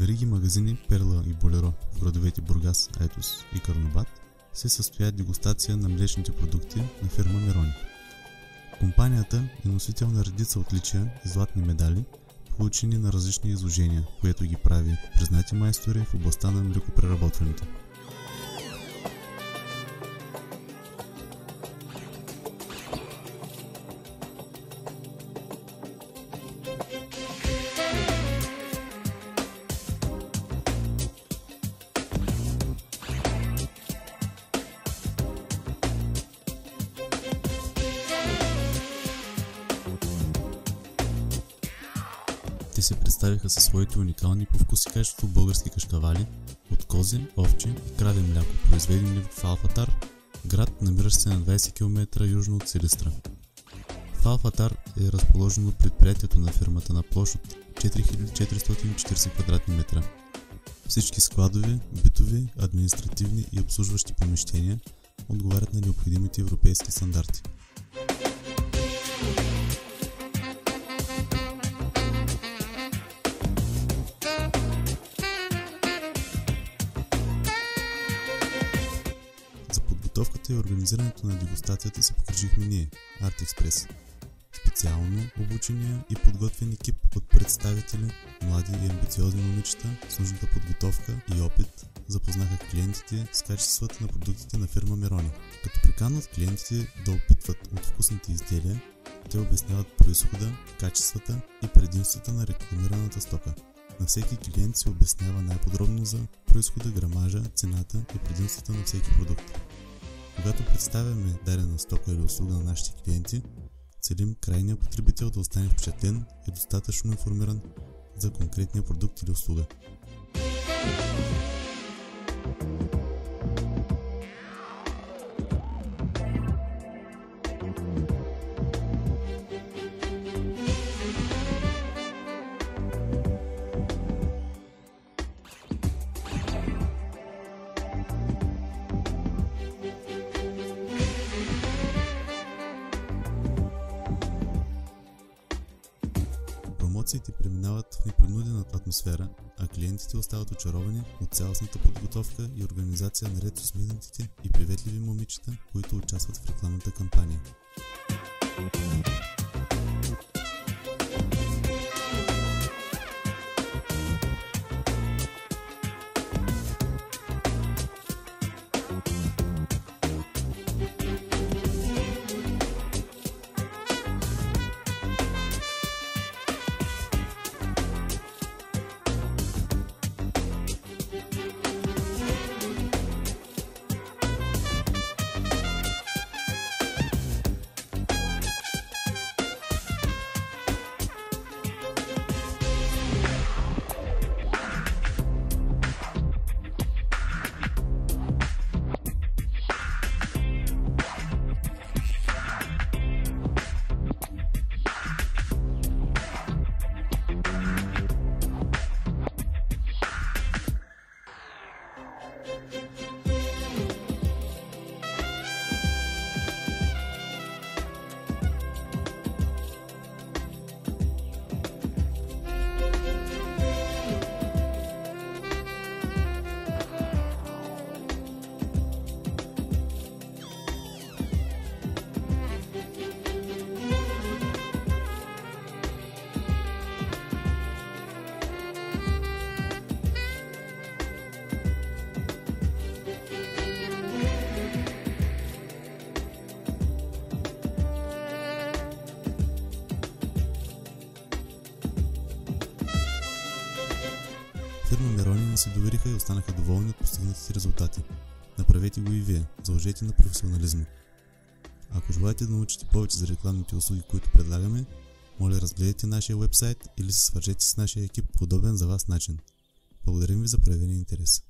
вериги магазини Перла и Болеро в градовете Бургас, Айтос и Карнобат се състоя дегустация на млечните продукти на фирма Мерони. Компанията е носител на редица отличия и златни медали, получени на различни изложения, което ги прави признати майстори в областта на млекопреработването. Те се представиха със своите уникални по вкус и качество български кашкавали от козе, овче и краве мляко, произведени в Алфатар, град, намиращ се на 20 км южно от Силистра. В Алфатар е разположено предприятието на фирмата на площ от 4440 квадратни метра. Всички складови, битови, административни и обслужващи помещения отговарят на необходимите европейски стандарти. За подготовката и организирането на дегустацията се погрижихме ние, ArtExpress. Специално обучения и подготвен екип от представители, млади и амбициозни момичета с нужната подготовка и опит запознаха клиентите с качествата на продуктите на фирма Мерони. Като приканват клиентите да опитват от вкусните изделия, те обясняват произхода, качествата и предимствата на рекламираната стока. На всеки клиент се обяснява най-подробно за произхода, грамажа, цената и предимствата на всеки продукт. Когато представяме дадена стока или услуга на нашите клиенти, целим крайния потребител да остане впечатлен и достатъчно информиран за конкретния продукт или услуга. Промоциите преминават в непринудена атмосфера, а клиентите остават очаровани от цялостната подготовка и организация наред с усмихнатите и приветливи момичета, които участват в рекламната кампания. Фирма Мерони ни се довериха и останаха доволни от постигнатите резултати. Направете го и вие, заложете на професионализма. Ако желаете да научите повече за рекламните услуги, които предлагаме, моля разгледайте нашия уебсайт или се свържете с нашия екип по удобен за вас начин. Благодарим ви за проявения интерес.